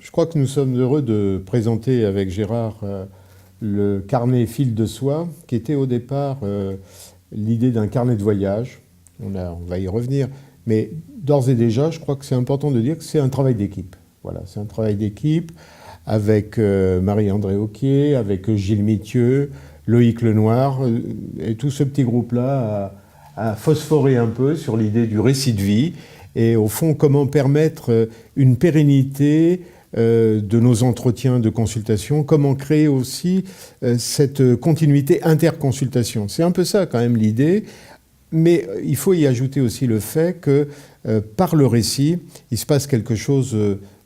Je crois que nous sommes heureux de présenter avec Gérard le carnet Fil de soie, qui était au départ l'idée d'un carnet de voyage. On va y revenir, mais d'ores et déjà, je crois que c'est important de dire que c'est un travail d'équipe. Voilà, c'est un travail d'équipe avec Marie-André Auquier, avec Gilles Mithieu, Loïc Lenoir, et tout ce petit groupe-là a phosphoré un peu sur l'idée du récit de vie, et au fond, comment permettre une pérennité de nos entretiens de consultation, comment créer aussi cette continuité interconsultation. C'est un peu ça quand même l'idée, mais il faut y ajouter aussi le fait que par le récit, il se passe quelque chose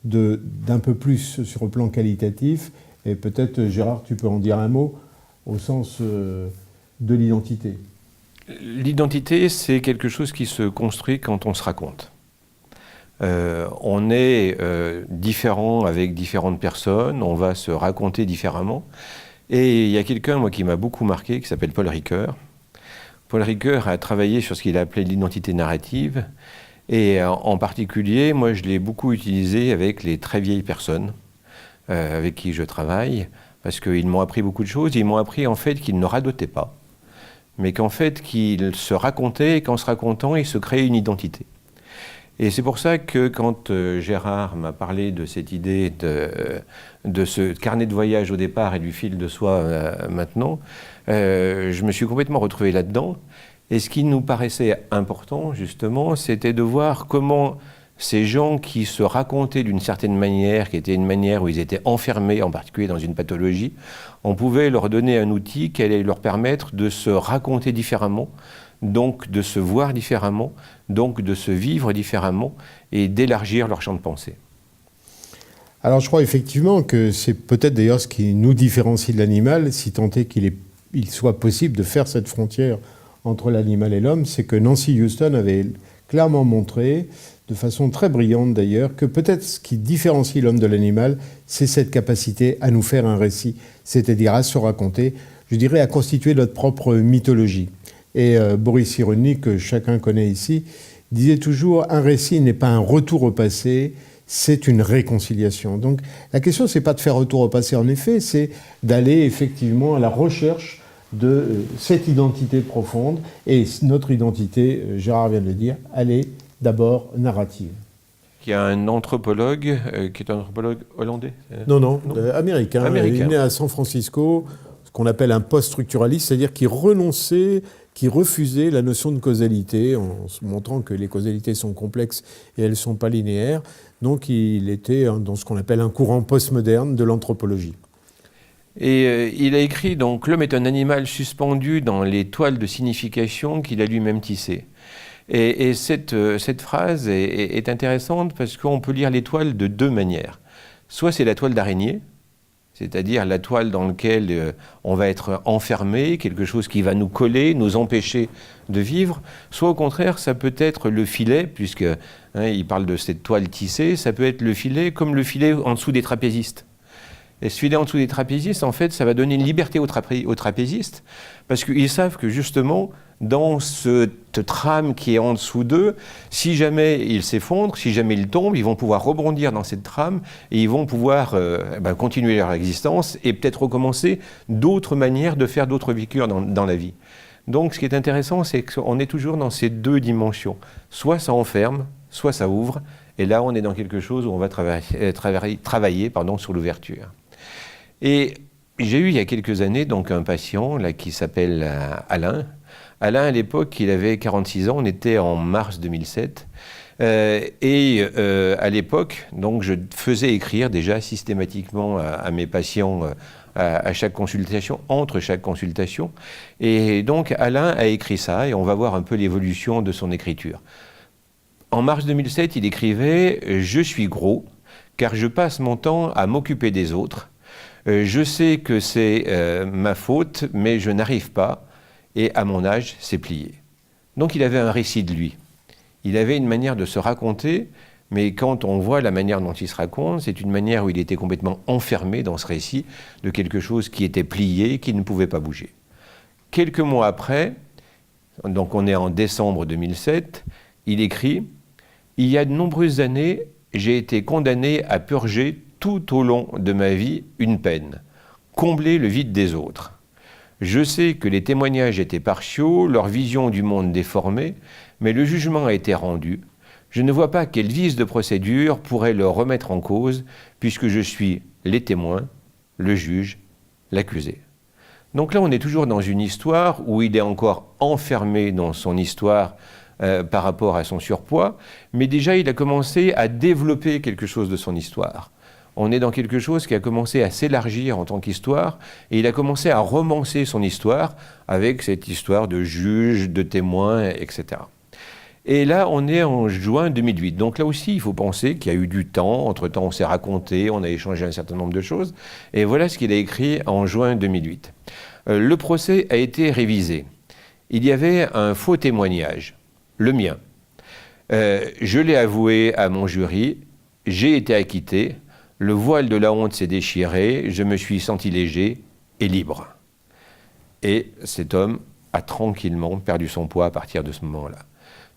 d'un peu plus sur le plan qualitatif, et peut-être Gérard, tu peux en dire un mot au sens de l'identité. L'identité, c'est quelque chose qui se construit quand on se raconte. On est différent avec différentes personnes, on va se raconter différemment. Et il y a quelqu'un, moi, qui m'a beaucoup marqué, qui s'appelle Paul Ricoeur. Paul Ricoeur a travaillé sur ce qu'il a appelé l'identité narrative. Et en particulier, moi, je l'ai beaucoup utilisé avec les très vieilles personnes avec qui je travaille, parce qu'ils m'ont appris beaucoup de choses. Ils m'ont appris, en fait, qu'ils ne radotaient pas, mais qu'en fait, qu'ils se racontaient, et qu'en se racontant, ils se créaient une identité. Et c'est pour ça que quand Gérard m'a parlé de cette idée de ce carnet de voyage au départ et du fil de soie maintenant, je me suis complètement retrouvé là-dedans. Et ce qui nous paraissait important, justement, c'était de voir comment ces gens qui se racontaient d'une certaine manière, qui était une manière où ils étaient enfermés, en particulier dans une pathologie, on pouvait leur donner un outil qui allait leur permettre de se raconter différemment, donc de se voir différemment, donc de se vivre différemment et d'élargir leur champ de pensée. Alors je crois effectivement que c'est peut-être d'ailleurs ce qui nous différencie de l'animal, si tant est qu'il soit possible de faire cette frontière entre l'animal et l'homme, c'est que Nancy Houston avait clairement montré, de façon très brillante d'ailleurs, que peut-être ce qui différencie l'homme de l'animal, c'est cette capacité à nous faire un récit, c'est-à-dire à se raconter, je dirais à constituer notre propre mythologie. Et Boris Cyrulnik, que chacun connaît ici, disait toujours « un récit n'est pas un retour au passé, c'est une réconciliation ». Donc la question, c'est pas de faire retour au passé en effet, c'est d'aller effectivement à la recherche de cette identité profonde. Et notre identité, Gérard vient de le dire, elle est d'abord narrative. Il y a un anthropologue, qui est un anthropologue hollandais. Non, américain. Il est né à San Francisco, ce qu'on appelle un post-structuraliste, c'est-à-dire qui renonçait, qui refusait la notion de causalité, en se montrant que les causalités sont complexes et elles ne sont pas linéaires. Donc il était dans ce qu'on appelle un courant postmoderne de l'anthropologie. Et il a écrit donc « L'homme est un animal suspendu dans les toiles de signification qu'il a lui-même tissées ». Et cette phrase est intéressante parce qu'on peut lire les toiles de deux manières. Soit c'est la toile d'araignée, c'est-à-dire la toile dans laquelle on va être enfermé, quelque chose qui va nous coller, nous empêcher de vivre. Soit au contraire, ça peut être le filet, puisque il parle de cette toile tissée, ça peut être le filet comme le filet en dessous des trapézistes. Et ce filet en dessous des trapézistes, en fait, ça va donner une liberté aux trapézistes, parce qu'ils savent que justement, dans cette trame qui est en dessous d'eux, si jamais ils s'effondrent, si jamais ils tombent, ils vont pouvoir rebondir dans cette trame et ils vont pouvoir continuer leur existence et peut-être recommencer d'autres manières de faire d'autres vécures dans la vie. Donc ce qui est intéressant, c'est qu'on est toujours dans ces deux dimensions. Soit ça enferme, soit ça ouvre, et là on est dans quelque chose où on va travailler sur l'ouverture. Et j'ai eu il y a quelques années donc un patient là, qui s'appelle Alain. Alain, à l'époque, il avait 46 ans, on était en mars 2007. À l'époque, donc, je faisais écrire déjà systématiquement à mes patients à chaque consultation, entre chaque consultation. Et donc, Alain a écrit ça, et on va voir un peu l'évolution de son écriture. En mars 2007, il écrivait « Je suis gros, car je passe mon temps à m'occuper des autres. Je sais que c'est ma faute, mais je n'arrive pas. Et à mon âge, c'est plié. » Donc il avait un récit de lui. Il avait une manière de se raconter, mais quand on voit la manière dont il se raconte, c'est une manière où il était complètement enfermé dans ce récit de quelque chose qui était plié, qui ne pouvait pas bouger. Quelques mois après, donc on est en décembre 2007, il écrit « Il y a de nombreuses années, j'ai été condamné à purger tout au long de ma vie une peine, combler le vide des autres. Je sais que les témoignages étaient partiaux, leur vision du monde déformée, mais le jugement a été rendu. Je ne vois pas quel vice de procédure pourrait le remettre en cause, puisque je suis les témoins, le juge, l'accusé. Donc là, on est toujours dans une histoire où il est encore enfermé dans son histoire par rapport à son surpoids, mais déjà, il a commencé à développer quelque chose de son histoire. On est dans quelque chose qui a commencé à s'élargir en tant qu'histoire, et il a commencé à romancer son histoire avec cette histoire de juge, de témoin, etc. Et là, on est en juin 2008. Donc là aussi, il faut penser qu'il y a eu du temps. Entre-temps, on s'est raconté, on a échangé un certain nombre de choses. Et voilà ce qu'il a écrit en juin 2008. Le procès a été révisé. Il y avait un faux témoignage, le mien. Je l'ai avoué à mon jury, j'ai été acquitté, le voile de la honte s'est déchiré, je me suis senti léger et libre. Et cet homme a tranquillement perdu son poids à partir de ce moment-là.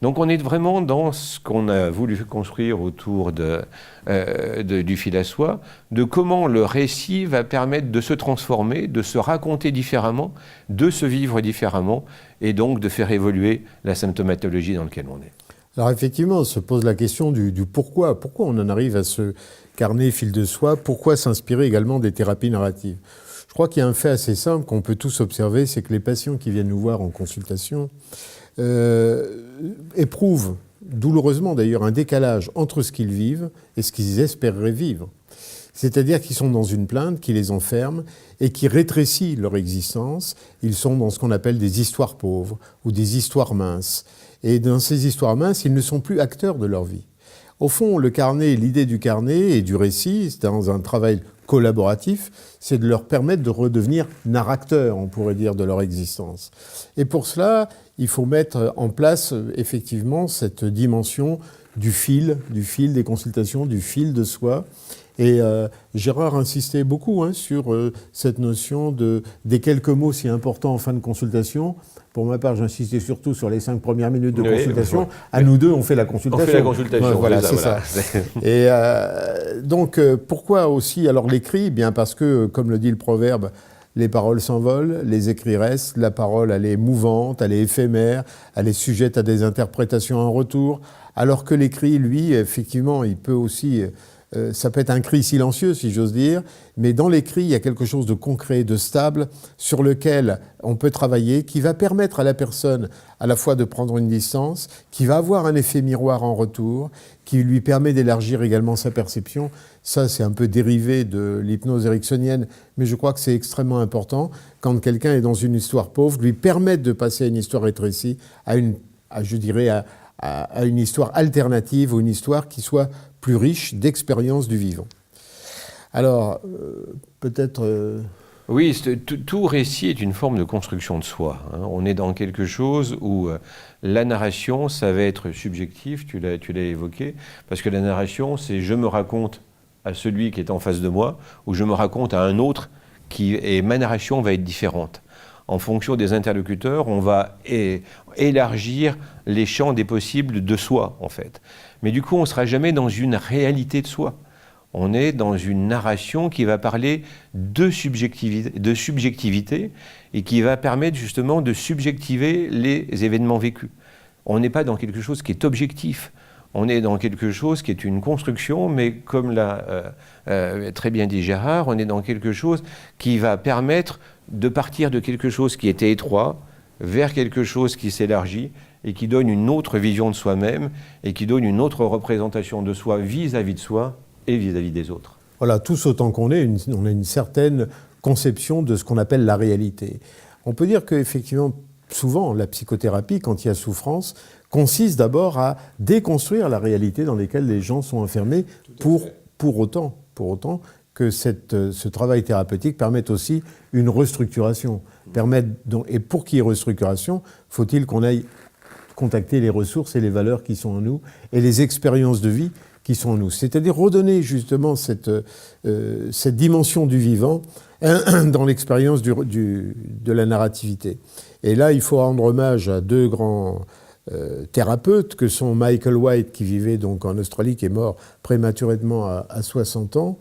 Donc on est vraiment dans ce qu'on a voulu construire autour du fil à soie, de comment le récit va permettre de se transformer, de se raconter différemment, de se vivre différemment, et donc de faire évoluer la symptomatologie dans laquelle on est. Alors effectivement, on se pose la question du pourquoi. Pourquoi on en arrive à ce carnet fil de soie? Pourquoi s'inspirer également des thérapies narratives? Je crois qu'il y a un fait assez simple qu'on peut tous observer, c'est que les patients qui viennent nous voir en consultation éprouvent, douloureusement d'ailleurs, un décalage entre ce qu'ils vivent et ce qu'ils espéreraient vivre. C'est-à-dire qu'ils sont dans une plainte qui les enferme et qui rétrécit leur existence. Ils sont dans ce qu'on appelle des histoires pauvres ou des histoires minces. Et dans ces histoires minces, ils ne sont plus acteurs de leur vie. Au fond, le carnet, l'idée du carnet et du récit, c'est dans un travail collaboratif, c'est de leur permettre de redevenir narrateurs, on pourrait dire, de leur existence. Et pour cela, il faut mettre en place effectivement cette dimension du fil des consultations, du fil de soi. Et Gérard insistait beaucoup sur cette notion des quelques mots si importants en fin de consultation. Pour ma part, j'insistais surtout sur les 5 premières minutes de consultation. Oui, à nous deux, on fait la consultation. On fait la consultation. Ouais, voilà, c'est ça. Et donc, pourquoi aussi alors l'écrit? Bien parce que, comme le dit le proverbe, les paroles s'envolent, les écrits restent, la parole, elle est mouvante, elle est éphémère, elle est sujette à des interprétations en retour, alors que l'écrit, lui, effectivement, il peut aussi... ça peut être un cri silencieux, si j'ose dire, mais dans l'écrit, il y a quelque chose de concret, de stable, sur lequel on peut travailler, qui va permettre à la personne à la fois de prendre une distance, qui va avoir un effet miroir en retour, qui lui permet d'élargir également sa perception. Ça, c'est un peu dérivé de l'hypnose ericksonienne, mais je crois que c'est extrêmement important, quand quelqu'un est dans une histoire pauvre, lui permettre de passer à une histoire rétrécie, à une histoire alternative ou une histoire qui soit plus riche d'expériences du vivant. Alors, peut-être... Oui, tout récit est une forme de construction de soi. On est dans quelque chose où la narration, ça va être subjectif, tu l'as évoqué, parce que la narration, c'est je me raconte à celui qui est en face de moi, ou je me raconte à un autre, et ma narration va être différente. En fonction des interlocuteurs, on va élargir les champs des possibles de soi, en fait. Mais du coup, on ne sera jamais dans une réalité de soi. On est dans une narration qui va parler de subjectivité et qui va permettre justement de subjectiver les événements vécus. On n'est pas dans quelque chose qui est objectif. On est dans quelque chose qui est une construction, mais comme l'a très bien dit Gérard, on est dans quelque chose qui va permettre de partir de quelque chose qui était étroit vers quelque chose qui s'élargit et qui donne une autre vision de soi-même et qui donne une autre représentation de soi vis-à-vis de soi et vis-à-vis des autres. Voilà, tous autant qu'on est, on a une certaine conception de ce qu'on appelle la réalité. On peut dire qu'effectivement, souvent, la psychothérapie, quand il y a souffrance, consiste d'abord à déconstruire la réalité dans laquelle les gens sont enfermés pour autant que ce travail thérapeutique permette aussi une restructuration. Et pour qu'il y ait restructuration, faut-il qu'on aille contacter les ressources et les valeurs qui sont en nous et les expériences de vie qui sont en nous. C'est-à-dire redonner justement cette dimension du vivant dans l'expérience de la narrativité. Et là, il faut rendre hommage à deux grands thérapeutes, que sont Michael White, qui vivait donc en Australie, qui est mort prématurément à 60 ans,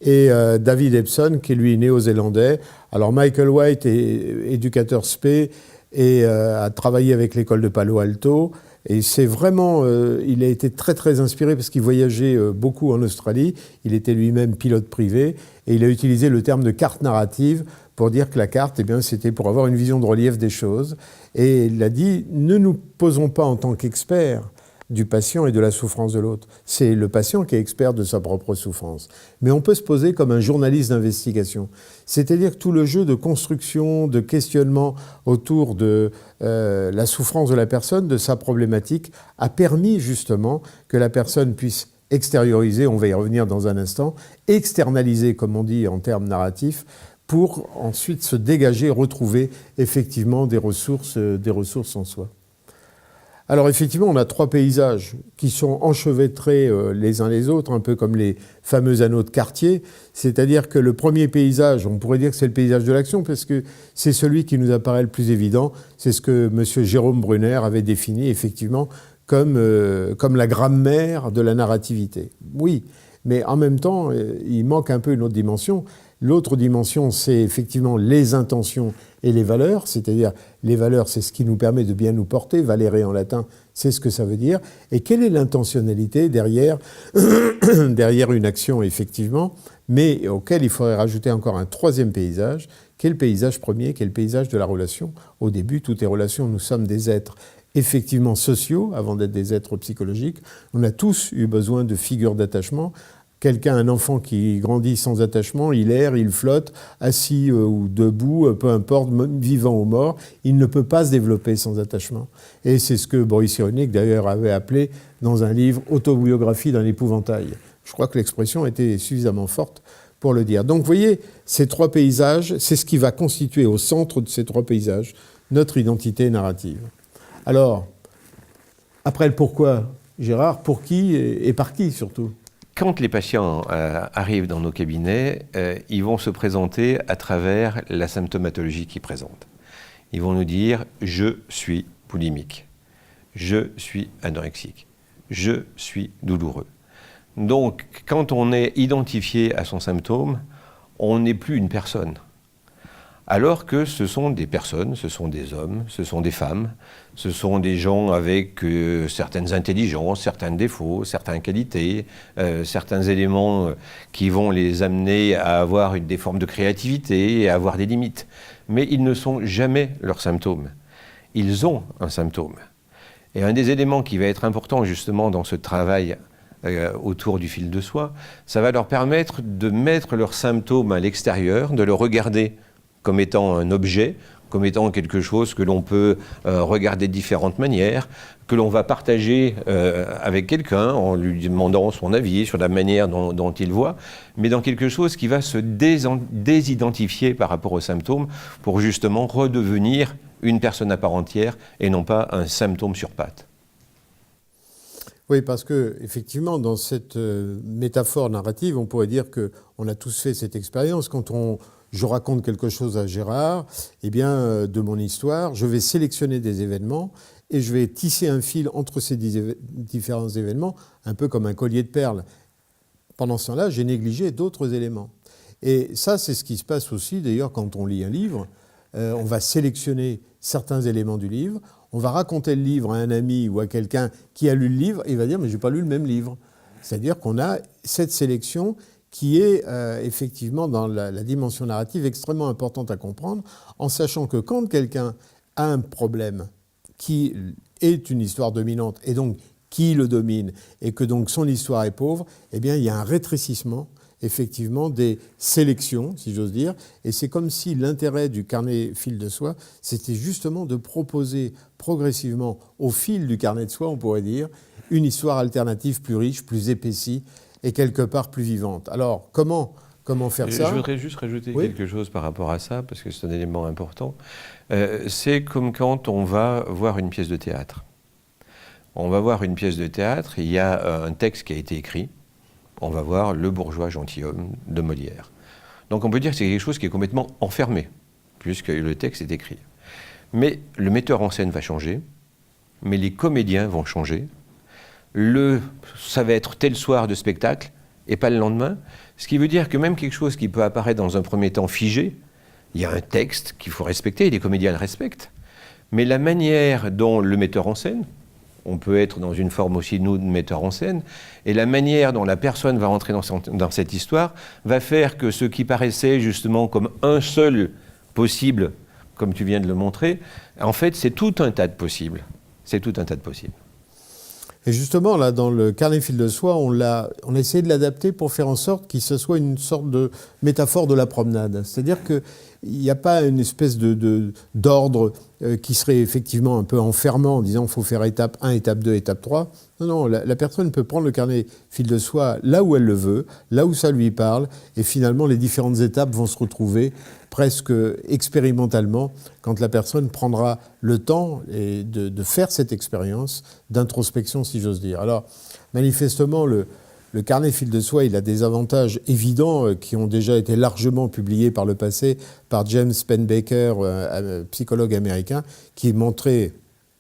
et David Epson, qui est lui néo-zélandais. Alors Michael White est éducateur spé et a travaillé avec l'école de Palo Alto. Et c'est vraiment, il a été très très inspiré parce qu'il voyageait beaucoup en Australie. Il était lui-même pilote privé et il a utilisé le terme de carte narrative pour dire que la carte, eh bien, c'était pour avoir une vision de relief des choses. Et il a dit, ne nous posons pas en tant qu'experts du patient et de la souffrance de l'autre. C'est le patient qui est expert de sa propre souffrance. Mais on peut se poser comme un journaliste d'investigation. C'est-à-dire que tout le jeu de construction, de questionnement autour de la souffrance de la personne, de sa problématique, a permis justement que la personne puisse extérioriser, on va y revenir dans un instant, externaliser, comme on dit en termes narratifs, pour ensuite se dégager, retrouver effectivement des ressources en soi. Alors effectivement, on a 3 paysages qui sont enchevêtrés les uns les autres, un peu comme les fameux anneaux de Cartier. C'est-à-dire que le premier paysage, on pourrait dire que c'est le paysage de l'action, parce que c'est celui qui nous apparaît le plus évident. C'est ce que M. Jérôme Brunner avait défini effectivement comme la grammaire de la narrativité. Oui, mais en même temps, il manque un peu une autre dimension. L'autre dimension, c'est effectivement les intentions et les valeurs, c'est-à-dire les valeurs, c'est ce qui nous permet de bien nous porter, valere en latin, c'est ce que ça veut dire. Et quelle est l'intentionnalité derrière une action, effectivement, mais auquel il faudrait rajouter encore un 3e paysage, qui est le paysage premier, qui est le paysage de la relation. Au début, toutes les relations, nous sommes des êtres effectivement sociaux, avant d'être des êtres psychologiques. On a tous eu besoin de figures d'attachement. Un enfant qui grandit sans attachement, il erre, il flotte, assis ou debout, peu importe, vivant ou mort, il ne peut pas se développer sans attachement. Et c'est ce que Boris Cyrulnik, d'ailleurs, avait appelé dans un livre « Autobiographie d'un épouvantail ». Je crois que l'expression était suffisamment forte pour le dire. Donc, vous voyez, ces 3 paysages, c'est ce qui va constituer au centre de ces 3 paysages notre identité narrative. Alors, après le pourquoi, Gérard, pour qui et par qui surtout ? Quand les patients arrivent dans nos cabinets, ils vont se présenter à travers la symptomatologie qu'ils présentent. Ils vont nous dire « je suis boulimique »,« je suis anorexique »,« je suis douloureux ». Donc, quand on est identifié à son symptôme, on n'est plus une personne. Alors que ce sont des personnes, ce sont des hommes, ce sont des femmes, ce sont des gens avec certaines intelligences, certains défauts, certaines qualités, certains éléments qui vont les amener à avoir des formes de créativité et à avoir des limites. Mais ils ne sont jamais leurs symptômes. Ils ont un symptôme. Et un des éléments qui va être important justement dans ce travail autour du fil de soie, ça va leur permettre de mettre leurs symptômes à l'extérieur, de le regarder comme étant un objet, comme étant quelque chose que l'on peut regarder de différentes manières, que l'on va partager avec quelqu'un en lui demandant son avis sur la manière dont il voit, mais dans quelque chose qui va se désidentifier par rapport aux symptômes pour justement redevenir une personne à part entière et non pas un symptôme sur pattes. Oui, parce que effectivement, dans cette métaphore narrative, on pourrait dire qu'on a tous fait cette expérience. Quand je raconte quelque chose à Gérard, eh bien, de mon histoire, je vais sélectionner des événements et je vais tisser un fil entre ces différents événements, un peu comme un collier de perles. Pendant ce temps-là, j'ai négligé d'autres éléments. Et ça, c'est ce qui se passe aussi, d'ailleurs, quand on lit un livre. On va sélectionner certains éléments du livre, on va raconter le livre à un ami ou à quelqu'un qui a lu le livre, et il va dire « mais je n'ai pas lu le même livre ». C'est-à-dire qu'on a cette sélection qui est effectivement dans la dimension narrative extrêmement importante à comprendre, en sachant que quand quelqu'un a un problème qui est une histoire dominante, et donc qui le domine, et que donc son histoire est pauvre, eh bien il y a un rétrécissement effectivement des sélections, si j'ose dire, et c'est comme si l'intérêt du carnet fil de soie, c'était justement de proposer progressivement au fil du carnet de soie, on pourrait dire, une histoire alternative plus riche, plus épaissie, et quelque part plus vivante. Alors, comment faire ça ? Je voudrais juste rajouter quelque chose par rapport à ça, parce que c'est un élément important. C'est comme quand on va voir une pièce de théâtre. On va voir une pièce de théâtre, il y a un texte qui a été écrit, on va voir Le bourgeois gentilhomme de Molière. Donc on peut dire que c'est quelque chose qui est complètement enfermé, puisque le texte est écrit. Mais le metteur en scène va changer, mais les comédiens vont changer. Ça va être tel soir de spectacle et pas le lendemain. Ce qui veut dire que même quelque chose qui peut apparaître dans un premier temps figé, il y a un texte qu'il faut respecter, et les comédiens le respectent. Mais la manière dont le metteur en scène, on peut être dans une forme aussi, nous, de metteur en scène, et la manière dont la personne va rentrer dans cette histoire va faire que ce qui paraissait justement comme un seul possible, comme tu viens de le montrer, en fait, c'est tout un tas de possibles. C'est tout un tas de possibles. Et justement, là, dans le carnet fil de soie, on a essayé de l'adapter pour faire en sorte qu'il se soit une sorte de métaphore de la promenade. C'est-à-dire qu'il n'y a pas une espèce d'ordre qui serait effectivement un peu enfermant en disant qu'il faut faire étape 1, étape 2, étape 3. Non, non, la personne peut prendre le carnet fil de soie là où elle le veut, là où ça lui parle, et finalement les différentes étapes vont se retrouver presque expérimentalement quand la personne prendra le temps de faire cette expérience d'introspection, si j'ose dire. Alors, manifestement, le carnet fil de soie, il a des avantages évidents qui ont déjà été largement publiés par le passé par James Pennebaker, un psychologue américain, qui montrait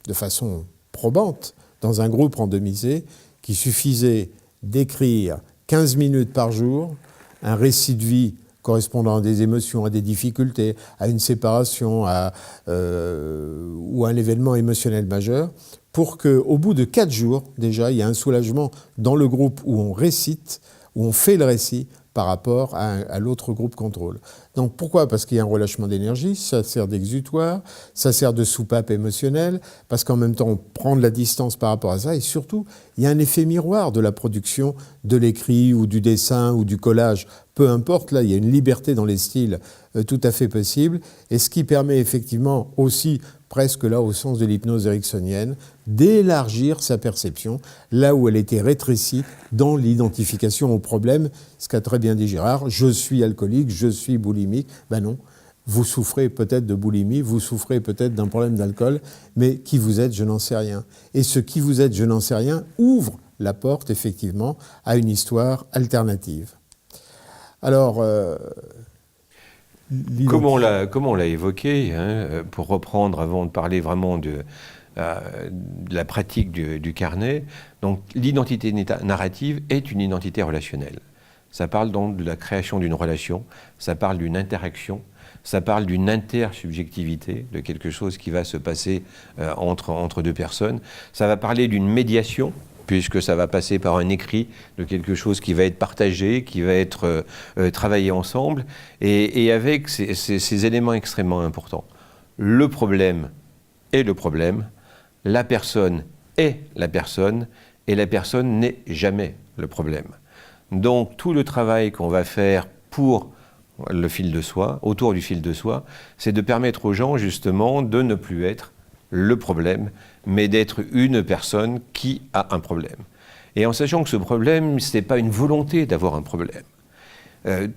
de façon probante, dans un groupe randomisé, qu'il suffisait d'écrire 15 minutes par jour, un récit de vie correspondant à des émotions, à des difficultés, à une séparation, ou à un événement émotionnel majeur, pour qu'au bout de 4 jours, déjà, il y ait un soulagement dans le groupe où on récite, où on fait le récit, par rapport à l'autre groupe contrôle. Donc pourquoi ? Parce qu'il y a un relâchement d'énergie, ça sert d'exutoire, ça sert de soupape émotionnelle, parce qu'en même temps on prend de la distance par rapport à ça, et surtout il y a un effet miroir de la production de l'écrit ou du dessin ou du collage, peu importe, là il y a une liberté dans les styles tout à fait possible, et ce qui permet effectivement aussi, presque là au sens de l'hypnose ericksonienne, d'élargir sa perception là où elle était rétrécie dans l'identification au problème, ce qu'a très bien dit Gérard, je suis alcoolique, je suis boulimique, ben non, vous souffrez peut-être de boulimie, vous souffrez peut-être d'un problème d'alcool, mais qui vous êtes, je n'en sais rien. Et ce qui vous êtes, je n'en sais rien, ouvre la porte effectivement à une histoire alternative. Alors, comme on l'a évoqué, hein, pour reprendre avant de parler vraiment de la pratique du carnet, donc l'identité narrative est une identité relationnelle. Ça parle donc de la création d'une relation, ça parle d'une interaction, ça parle d'une intersubjectivité, de quelque chose qui va se passer entre deux personnes. Ça va parler d'une médiation, puisque ça va passer par un écrit de quelque chose qui va être partagé, qui va être travaillé ensemble, et avec ces éléments extrêmement importants. Le problème est le problème, la personne est la personne, et la personne n'est jamais le problème. Donc tout le travail qu'on va faire pour le fil de soie, autour du fil de soie, c'est de permettre aux gens justement de ne plus être le problème, mais d'être une personne qui a un problème. Et en sachant que ce problème, ce n'est pas une volonté d'avoir un problème.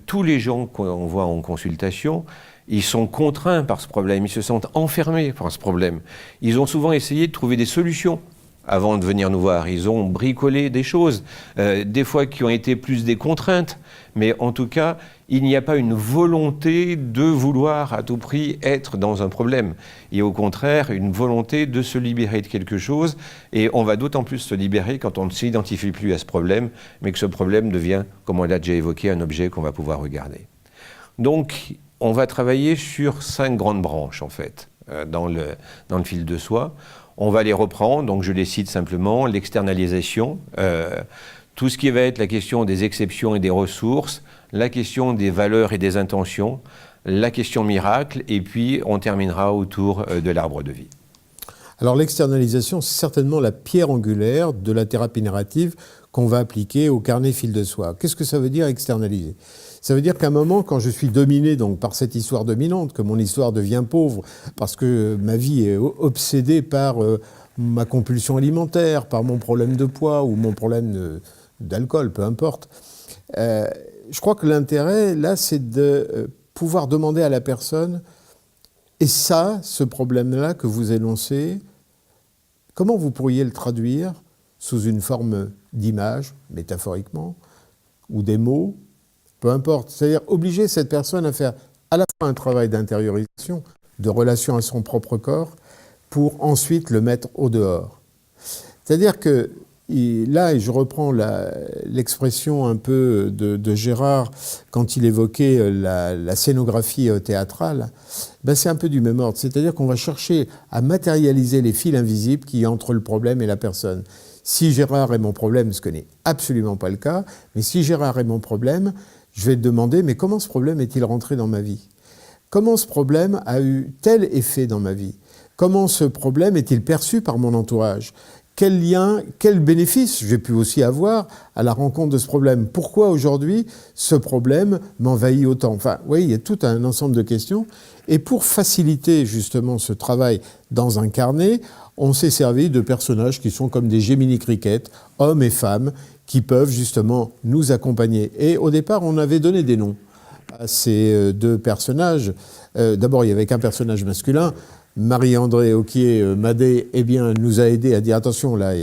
Tous les gens qu'on voit en consultation, ils sont contraints par ce problème, ils se sentent enfermés par ce problème. Ils ont souvent essayé de trouver des solutions avant de venir nous voir. Ils ont bricolé des choses, des fois qui ont été plus des contraintes, mais en tout cas, il n'y a pas une volonté de vouloir à tout prix être dans un problème. Il y a au contraire une volonté de se libérer de quelque chose, et on va d'autant plus se libérer quand on ne s'identifie plus à ce problème, mais que ce problème devient, comme on l'a déjà évoqué, un objet qu'on va pouvoir regarder. Donc, on va travailler sur 5 grandes branches, en fait, dans le fil de soie. On va les reprendre, donc je les cite simplement, l'externalisation, tout ce qui va être la question des exceptions et des ressources, la question des valeurs et des intentions, la question miracle, et puis on terminera autour de l'arbre de vie. Alors l'externalisation, c'est certainement la pierre angulaire de la thérapie narrative qu'on va appliquer au carnet fil de soie. Qu'est-ce que ça veut dire externaliser ? Ça veut dire qu'à un moment, quand je suis dominé donc, par cette histoire dominante, que mon histoire devient pauvre, parce que ma vie est obsédée par ma compulsion alimentaire, par mon problème de poids ou mon problème d'alcool, peu importe, je crois que l'intérêt, là, c'est de pouvoir demander à la personne, et ça, ce problème-là que vous énoncez, comment vous pourriez le traduire sous une forme d'image, métaphoriquement, ou des mots, peu importe. C'est-à-dire obliger cette personne à faire à la fois un travail d'intériorisation, de relation à son propre corps, pour ensuite le mettre au dehors. C'est-à-dire que là, et je reprends l'expression un peu de Gérard quand il évoquait la scénographie théâtrale, ben c'est un peu du même ordre. C'est-à-dire qu'on va chercher à matérialiser les fils invisibles qui y a entre le problème et la personne. Si Gérard est mon problème, ce que n'est absolument pas le cas, mais si Gérard est mon problème, je vais te demander, mais comment ce problème est-il rentré dans ma vie ? Comment ce problème a eu tel effet dans ma vie ? Comment ce problème est-il perçu par mon entourage ? Quel lien, quel bénéfice j'ai pu aussi avoir à la rencontre de ce problème ? Pourquoi aujourd'hui ce problème m'envahit autant ? Enfin, oui, il y a tout un ensemble de questions. Et pour faciliter justement ce travail dans un carnet, on s'est servi de personnages qui sont comme des Gemini Cricket, hommes et femmes, qui peuvent justement nous accompagner. Et au départ, on avait donné des noms à ces deux personnages. D'abord, il y avait qu'un personnage masculin. Marie-André Auquier-Madé, eh bien, nous a aidé à dire attention, là,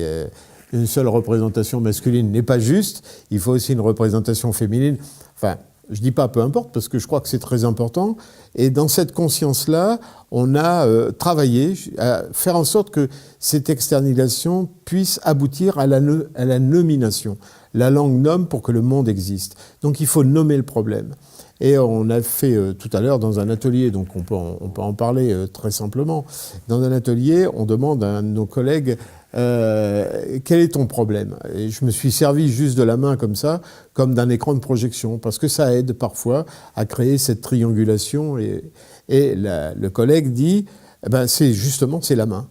une seule représentation masculine n'est pas juste, il faut aussi une représentation féminine. Enfin, je dis pas peu importe, parce que je crois que c'est très important. Et dans cette conscience-là, on a travaillé à faire en sorte que cette externalisation puisse aboutir à la nomination. La langue nomme pour que le monde existe. Donc il faut nommer le problème. Et on a fait tout à l'heure dans un atelier, donc on peut en parler très simplement. Dans un atelier, on demande à un de nos collègues quel est ton problème ? Et je me suis servi juste de la main comme ça, comme d'un écran de projection, parce que ça aide parfois à créer cette triangulation. Et le collègue dit, eh ben c'est la main.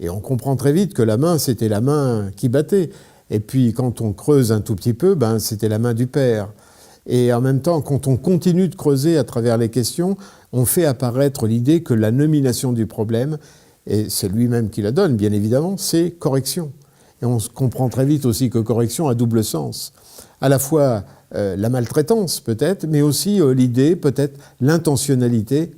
Et on comprend très vite que la main, c'était la main qui battait. Et puis quand on creuse un tout petit peu, ben c'était la main du père. Et en même temps, quand on continue de creuser à travers les questions, on fait apparaître l'idée que la nomination du problème, et c'est lui-même qui la donne, bien évidemment, c'est correction. Et on comprend très vite aussi que correction a double sens. À la fois la maltraitance, peut-être, mais aussi l'idée, peut-être, l'intentionnalité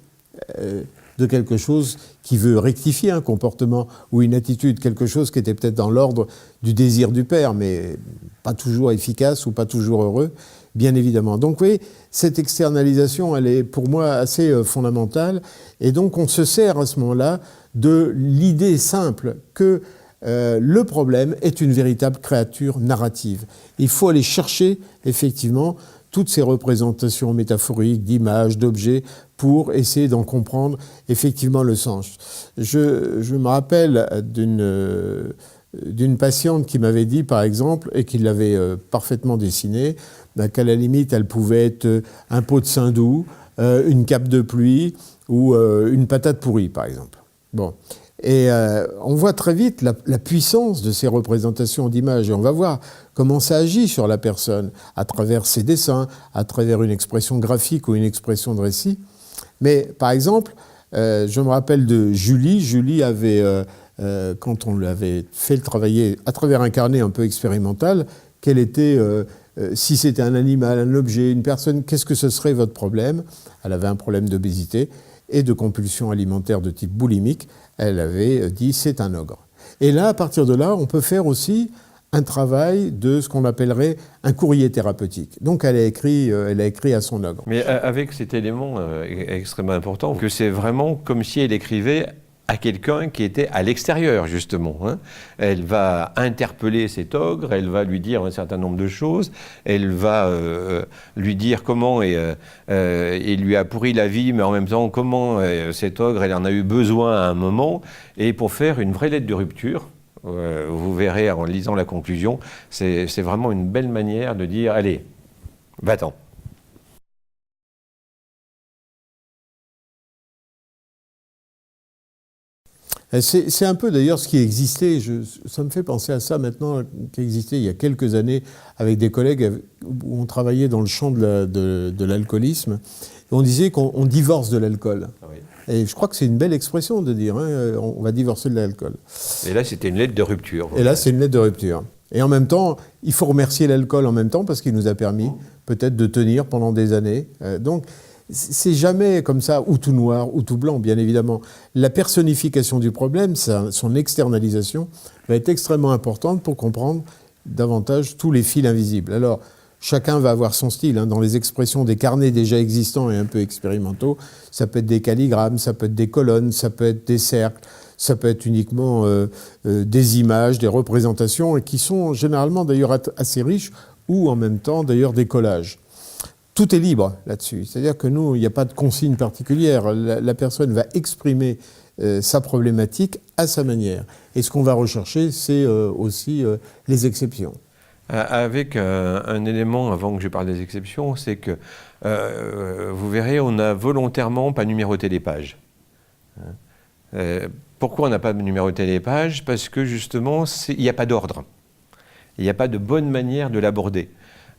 de quelque chose qui veut rectifier un comportement ou une attitude, quelque chose qui était peut-être dans l'ordre du désir du père, mais pas toujours efficace ou pas toujours heureux. Bien évidemment. Donc oui, cette externalisation, elle est pour moi assez fondamentale. Et donc on se sert à ce moment-là de l'idée simple que le problème est une véritable créature narrative. Il faut aller chercher effectivement toutes ces représentations métaphoriques, d'images, d'objets, pour essayer d'en comprendre effectivement le sens. Je me rappelle d'une patiente qui m'avait dit, par exemple, et qui l'avait parfaitement dessiné, qu'à la limite, elle pouvait être un pot de saindoux, une cape de pluie ou une patate pourrie, par exemple. Bon. Et on voit très vite la puissance de ces représentations d'images. Et on va voir comment ça agit sur la personne, à travers ses dessins, à travers une expression graphique ou une expression de récit. Mais, par exemple, je me rappelle de Julie. Julie avait, quand on l'avait fait travailler à travers un carnet un peu expérimental, quelle était... si c'était un animal, un objet, une personne, qu'est-ce que ce serait votre problème ? Elle avait un problème d'obésité et de compulsion alimentaire de type boulimique. Elle avait dit c'est un ogre. Et là, à partir de là, on peut faire aussi un travail de ce qu'on appellerait un courrier thérapeutique. Donc elle a écrit à son ogre. Mais avec cet élément extrêmement important, que c'est vraiment comme si elle écrivait à quelqu'un qui était à l'extérieur, justement. Hein. Elle va interpeller cet ogre, elle va lui dire un certain nombre de choses, elle va lui dire comment il lui a pourri la vie, mais en même temps, comment cet ogre, elle en a eu besoin à un moment, et pour faire une vraie lettre de rupture, vous verrez en lisant la conclusion, c'est vraiment une belle manière de dire, allez, va-t'en. C'est un peu d'ailleurs ce qui existait, ça me fait penser à ça maintenant, qui existait il y a quelques années avec des collègues où on travaillait dans le champ de l'alcoolisme. On disait qu'on divorce de l'alcool. Ah oui. Et je crois que c'est une belle expression de dire on va divorcer de l'alcool. Et là, c'était une lettre de rupture. Et là, c'est une lettre de rupture. Et en même temps, il faut remercier l'alcool en même temps parce qu'il nous a permis peut-être de tenir pendant des années. Donc, c'est jamais comme ça, ou tout noir, ou tout blanc, bien évidemment. La personnification du problème, son externalisation, va être extrêmement importante pour comprendre davantage tous les fils invisibles. Alors, chacun va avoir son style. Dans les expressions des carnets déjà existants et un peu expérimentaux, ça peut être des calligrammes, ça peut être des colonnes, ça peut être des cercles, ça peut être uniquement des images, des représentations, et qui sont généralement d'ailleurs assez riches, ou en même temps d'ailleurs des collages. Tout est libre là-dessus, c'est-à-dire que nous, il n'y a pas de consigne particulière, la personne va exprimer sa problématique à sa manière. Et ce qu'on va rechercher, c'est aussi les exceptions. Avec un élément, avant que je parle des exceptions, c'est que, vous verrez, on n'a volontairement pas numéroté les pages. Pourquoi on n'a pas numéroté les pages? Parce que justement, il n'y a pas d'ordre. Il n'y a pas de bonne manière de l'aborder.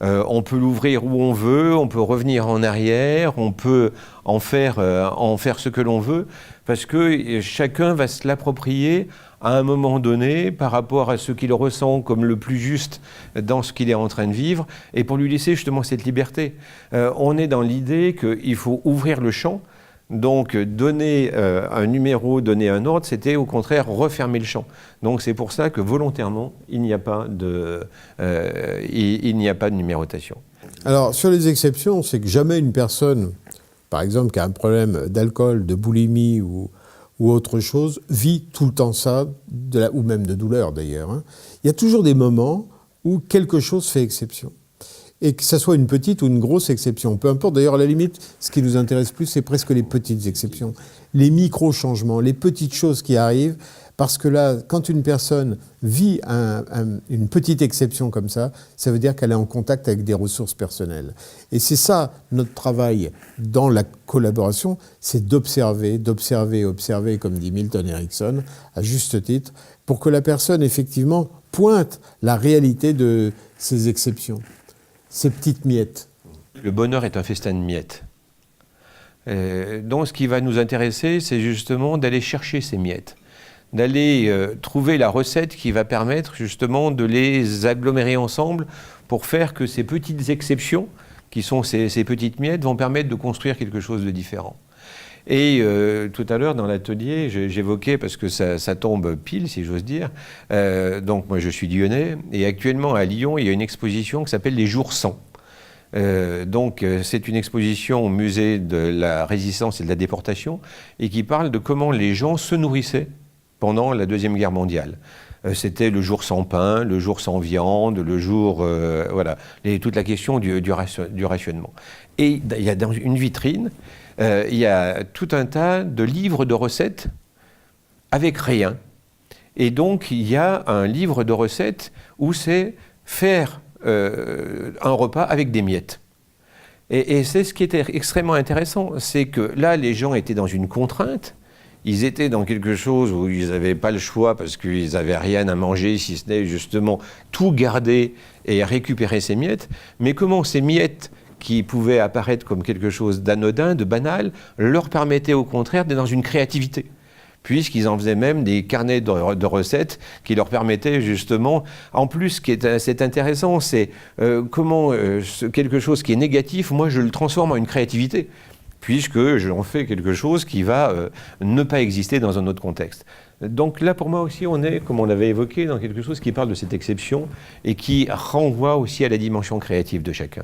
On peut l'ouvrir où on veut, on peut revenir en arrière, on peut en faire ce que l'on veut, parce que chacun va se l'approprier à un moment donné par rapport à ce qu'il ressent comme le plus juste dans ce qu'il est en train de vivre, et pour lui laisser justement cette liberté. On est dans l'idée qu'il faut ouvrir le champ. Donc donner un numéro, donner un ordre, c'était au contraire refermer le champ. Donc c'est pour ça que volontairement, il n'y a pas de numérotation. Alors sur les exceptions, c'est que jamais une personne, par exemple, qui a un problème d'alcool, de boulimie ou autre chose, vit tout le temps ça, ou même de douleur d'ailleurs. Hein. Il y a toujours des moments où quelque chose fait exception. Et que ça soit une petite ou une grosse exception, peu importe. D'ailleurs, à la limite, ce qui nous intéresse plus, c'est presque les petites exceptions, les micro-changements, les petites choses qui arrivent, parce que là, quand une personne vit une petite exception comme ça veut dire qu'elle est en contact avec des ressources personnelles. Et c'est ça, notre travail dans la collaboration, c'est d'observer, comme dit Milton Erickson, à juste titre, pour que la personne, effectivement, pointe la réalité de ces exceptions. Ces petites miettes. Le bonheur est un festin de miettes. Donc ce qui va nous intéresser, c'est justement d'aller chercher ces miettes, d'aller trouver la recette qui va permettre justement de les agglomérer ensemble pour faire que ces petites exceptions, qui sont ces petites miettes, vont permettre de construire quelque chose de différent. Et tout à l'heure, dans l'atelier, j'évoquais, parce que ça tombe pile, si j'ose dire, donc moi je suis lyonnais, et actuellement à Lyon, il y a une exposition qui s'appelle Les Jours sans. Donc c'est une exposition au musée de la Résistance et de la Déportation, et qui parle de comment les gens se nourrissaient pendant la Deuxième Guerre mondiale. C'était le jour sans pain, le jour sans viande, le jour... voilà, toute la question du rationnement. Et il y a dans une vitrine, il y a tout un tas de livres de recettes avec rien. Et donc, il y a un livre de recettes où c'est faire un repas avec des miettes. Et c'est ce qui était extrêmement intéressant, c'est que là, les gens étaient dans une contrainte, ils étaient dans quelque chose où ils n'avaient pas le choix parce qu'ils n'avaient rien à manger, si ce n'est justement tout garder et récupérer ces miettes. Mais comment ces miettes qui pouvaient apparaître comme quelque chose d'anodin, de banal, leur permettaient au contraire d'être dans une créativité, puisqu'ils en faisaient même des carnets de recettes qui leur permettaient justement... En plus, ce qui est assez intéressant, c'est comment quelque chose qui est négatif, moi je le transforme en une créativité, puisque j'en fais quelque chose qui va ne pas exister dans un autre contexte. Donc là, pour moi aussi, on est, comme on l'avait évoqué, dans quelque chose qui parle de cette exception et qui renvoie aussi à la dimension créative de chacun.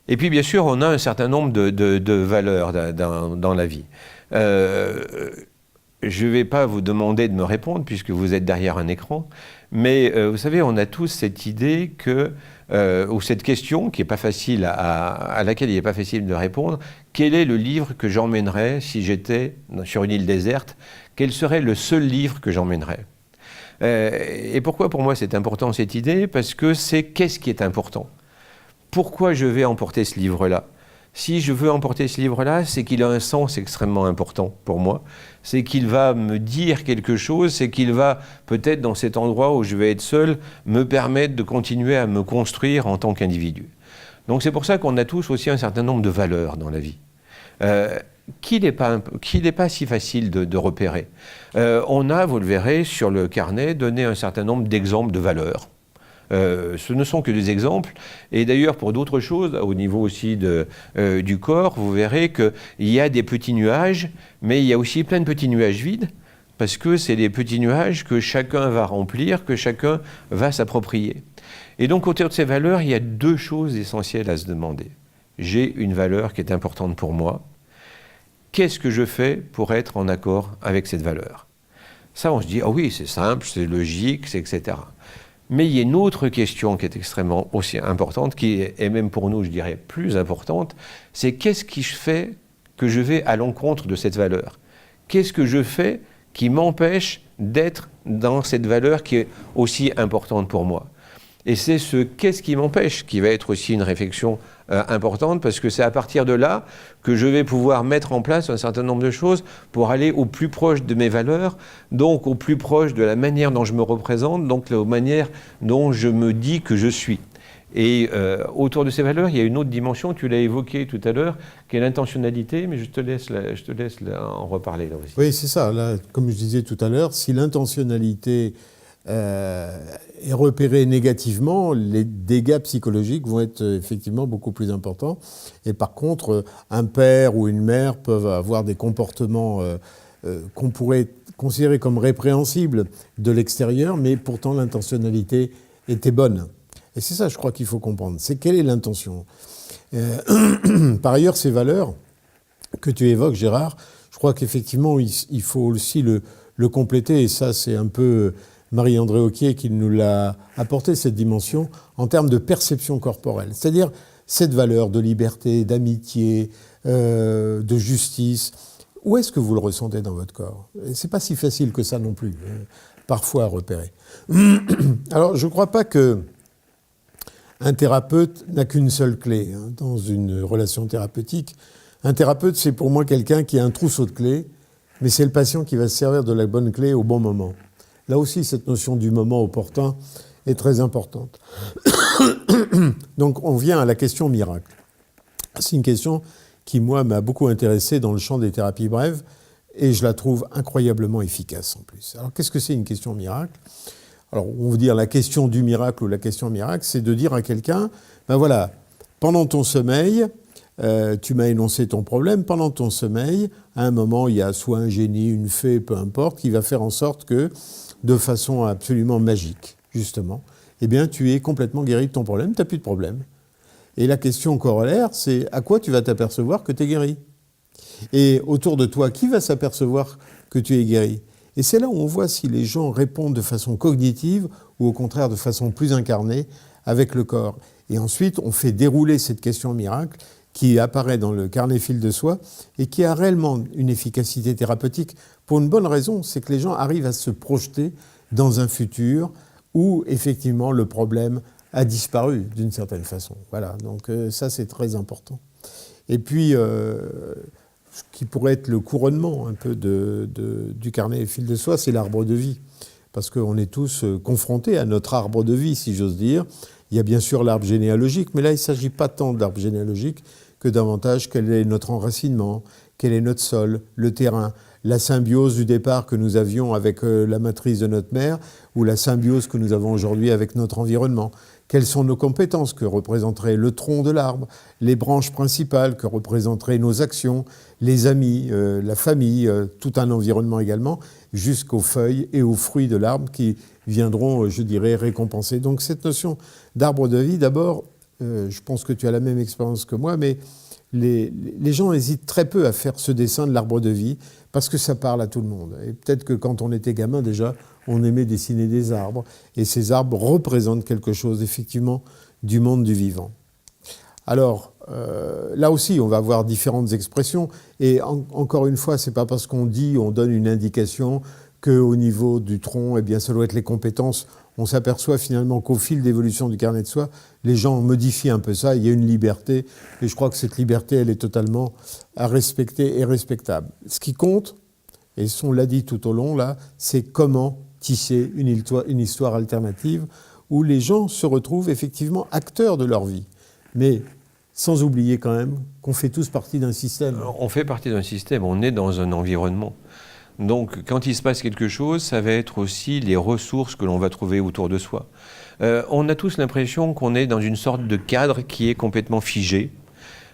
Et puis, bien sûr, on a un certain nombre de valeurs dans la vie. Je ne vais pas vous demander de me répondre, puisque vous êtes derrière un écran, mais vous savez, on a tous cette idée ou cette question qui est pas facile à laquelle il n'est pas facile de répondre. Quel est le livre que j'emmènerais si j'étais sur une île déserte? Quel serait le seul livre que j'emmènerais? Et pourquoi pour moi c'est important cette idée? Parce que c'est qu'est-ce qui est important? Pourquoi je vais emporter ce livre-là? Si je veux emporter ce livre-là, c'est qu'il a un sens extrêmement important pour moi. C'est qu'il va me dire quelque chose, c'est qu'il va, peut-être dans cet endroit où je vais être seul, me permettre de continuer à me construire en tant qu'individu. Donc c'est pour ça qu'on a tous aussi un certain nombre de valeurs dans la vie, qui n'est pas si facile de repérer. On a, vous le verrez, sur le carnet, donné un certain nombre d'exemples de valeurs. Ce ne sont que des exemples, et d'ailleurs pour d'autres choses, au niveau aussi du corps, vous verrez qu'il y a des petits nuages, mais il y a aussi plein de petits nuages vides, parce que c'est les petits nuages que chacun va remplir, que chacun va s'approprier. Et donc autour de ces valeurs, il y a deux choses essentielles à se demander. J'ai une valeur qui est importante pour moi. qu'est-ce que je fais pour être en accord avec cette valeur? Ça, on se dit, ah oui, c'est simple, c'est logique, etc. Mais il y a une autre question qui est extrêmement aussi importante, qui est même pour nous, je dirais, plus importante, c'est qu'est-ce qui fait que je vais à l'encontre de cette valeur? Qu'est-ce que je fais qui m'empêche d'être dans cette valeur qui est aussi importante pour moi? Et c'est ce qu'est-ce qui m'empêche qui va être aussi une réflexion importante, parce que c'est à partir de là que je vais pouvoir mettre en place un certain nombre de choses pour aller au plus proche de mes valeurs, donc au plus proche de la manière dont je me représente, donc la manière dont je me dis que je suis. Et autour de ces valeurs, il y a une autre dimension, tu l'as évoquée tout à l'heure, qui est l'intentionnalité, mais je te laisse en reparler là aussi. Oui, c'est ça. Là, comme je disais tout à l'heure, si l'intentionnalité est repérée négativement, les dégâts psychologiques vont être effectivement beaucoup plus importants. Et par contre, un père ou une mère peuvent avoir des comportements qu'on pourrait considérer comme répréhensibles de l'extérieur, mais pourtant l'intentionnalité était bonne. Et c'est ça, je crois, qu'il faut comprendre. C'est quelle est l'intention. Par ailleurs, ces valeurs que tu évoques, Gérard, je crois qu'effectivement, il faut aussi le compléter. Et ça, c'est un peu Marie-André Auquier qui nous l'a apporté, cette dimension, en termes de perception corporelle. C'est-à-dire cette valeur de liberté, d'amitié, de justice. Où est-ce que vous le ressentez dans votre corps? Et c'est pas si facile que ça non plus, parfois à repérer. Alors, je ne crois pas que un thérapeute n'a qu'une seule clé dans une relation thérapeutique. Un thérapeute, c'est pour moi quelqu'un qui a un trousseau de clés, mais c'est le patient qui va se servir de la bonne clé au bon moment. Là aussi, cette notion du moment opportun est très importante. Donc, on vient à la question miracle. C'est une question qui, moi, m'a beaucoup intéressé dans le champ des thérapies brèves, et je la trouve incroyablement efficace en plus. Alors, qu'est-ce que c'est une question miracle ? Alors, on veut dire la question du miracle ou la question miracle, c'est de dire à quelqu'un, ben voilà, pendant ton sommeil, tu m'as énoncé ton problème, pendant ton sommeil, à un moment, il y a soit un génie, une fée, peu importe, qui va faire en sorte que, de façon absolument magique, justement, eh bien, tu es complètement guéri de ton problème, tu n'as plus de problème. Et la question corollaire, c'est à quoi tu vas t'apercevoir que tu es guéri? Et autour de toi, qui va s'apercevoir que tu es guéri? Et c'est là où on voit si les gens répondent de façon cognitive ou au contraire de façon plus incarnée avec le corps. Et ensuite, on fait dérouler cette question miracle qui apparaît dans le carnet fil de soie et qui a réellement une efficacité thérapeutique pour une bonne raison, c'est que les gens arrivent à se projeter dans un futur où effectivement le problème a disparu d'une certaine façon. Voilà, donc ça c'est très important. Et puis, ce qui pourrait être le couronnement un peu du carnet fil de soie, c'est l'arbre de vie. Parce qu'on est tous confrontés à notre arbre de vie, si j'ose dire. Il y a bien sûr l'arbre généalogique, mais là, il ne s'agit pas tant de l'arbre généalogique que davantage quel est notre enracinement, quel est notre sol, le terrain, la symbiose du départ que nous avions avec la matrice de notre mère ou la symbiose que nous avons aujourd'hui avec notre environnement. Quelles sont nos compétences que représenterait le tronc de l'arbre, les branches principales que représenteraient nos actions, les amis, la famille, tout un environnement également, jusqu'aux feuilles et aux fruits de l'arbre qui viendront, je dirais, récompenser. Donc cette notion d'arbre de vie, d'abord, je pense que tu as la même expérience que moi, mais les gens hésitent très peu à faire ce dessin de l'arbre de vie parce que ça parle à tout le monde. Et peut-être que quand on était gamin déjà, on aimait dessiner des arbres et ces arbres représentent quelque chose effectivement du monde du vivant. Alors, là aussi, on va avoir différentes expressions et encore une fois, c'est pas parce qu'on dit, on donne une indication qu'au niveau du tronc, eh bien, ça doit être les compétences. On s'aperçoit finalement qu'au fil d'évolution du carnet de soie, les gens modifient un peu ça, il y a une liberté, et je crois que cette liberté, elle est totalement à respecter et respectable. Ce qui compte, et on l'a dit tout au long là, c'est comment tisser une histoire alternative où les gens se retrouvent effectivement acteurs de leur vie. Mais sans oublier quand même qu'on fait tous partie d'un système. On fait partie d'un système, on est dans un environnement. Donc, quand il se passe quelque chose, ça va être aussi les ressources que l'on va trouver autour de soi. On a tous l'impression qu'on est dans une sorte de cadre qui est complètement figé,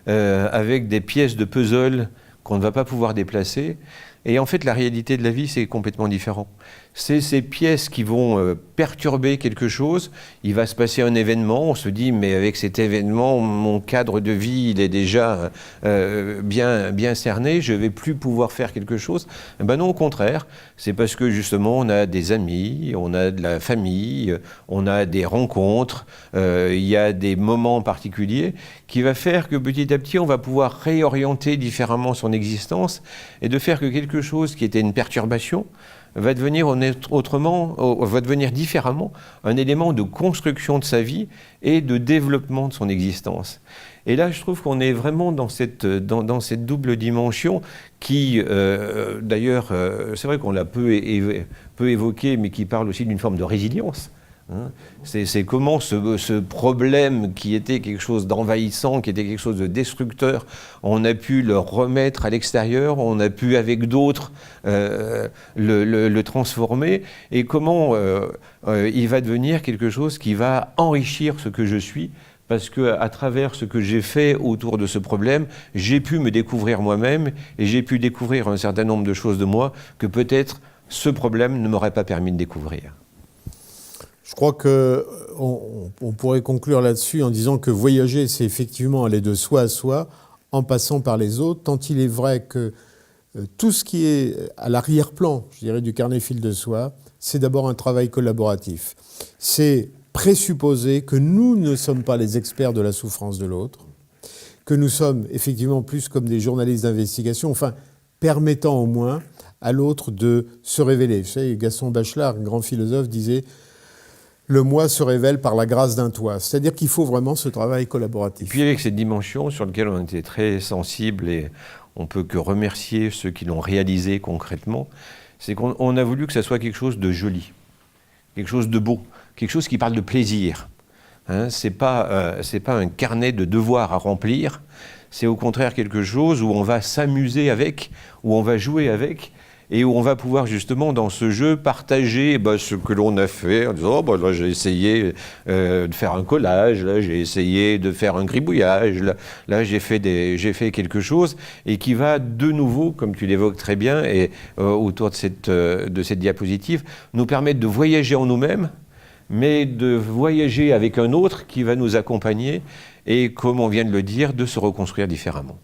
avec des pièces de puzzle qu'on ne va pas pouvoir déplacer. Et en fait, la réalité de la vie, c'est complètement différent. C'est ces pièces qui vont perturber quelque chose. Il va se passer un événement. On se dit, mais avec cet événement, mon cadre de vie, il est déjà bien cerné. Je ne vais plus pouvoir faire quelque chose. Eh ben non, au contraire. C'est parce que justement, on a des amis, on a de la famille, on a des rencontres. Il y a des moments particuliers qui va faire que petit à petit, on va pouvoir réorienter différemment son existence et de faire que quelque chose qui était une perturbation va devenir va devenir différemment un élément de construction de sa vie et de développement de son existence. Et là, je trouve qu'on est vraiment dans cette double dimension qui, d'ailleurs, c'est vrai qu'on l'a peu évoqué, mais qui parle aussi d'une forme de résilience. C'est comment ce problème qui était quelque chose d'envahissant, qui était quelque chose de destructeur, on a pu le remettre à l'extérieur, on a pu avec d'autres le transformer, et comment il va devenir quelque chose qui va enrichir ce que je suis, parce qu'à travers ce que j'ai fait autour de ce problème, j'ai pu me découvrir moi-même, et j'ai pu découvrir un certain nombre de choses de moi que peut-être ce problème ne m'aurait pas permis de découvrir. Je crois qu'on pourrait conclure là-dessus en disant que voyager, c'est effectivement aller de soi à soi, en passant par les autres, tant il est vrai que tout ce qui est à l'arrière-plan, je dirais, du carnet fil de soi, c'est d'abord un travail collaboratif. C'est présupposer que nous ne sommes pas les experts de la souffrance de l'autre, que nous sommes effectivement plus comme des journalistes d'investigation, enfin, permettant au moins à l'autre de se révéler. Vous savez, Gaston Bachelard, un grand philosophe, disait « Le moi se révèle par la grâce d'un toi ». C'est-à-dire qu'il faut vraiment ce travail collaboratif. Et puis avec cette dimension sur laquelle on était très sensible et on ne peut que remercier ceux qui l'ont réalisé concrètement, c'est qu'on a voulu que ça soit quelque chose de joli, quelque chose de beau, quelque chose qui parle de plaisir. C'est pas un carnet de devoirs à remplir, c'est au contraire quelque chose où on va s'amuser avec, où on va jouer avec, et où on va pouvoir justement dans ce jeu partager ce que l'on a fait en disant là j'ai essayé de faire un collage, là j'ai essayé de faire un gribouillage, là j'ai fait quelque chose, et qui va de nouveau, comme tu l'évoques très bien, et autour de cette diapositive, nous permettre de voyager en nous-mêmes, mais de voyager avec un autre qui va nous accompagner et, comme on vient de le dire, de se reconstruire différemment.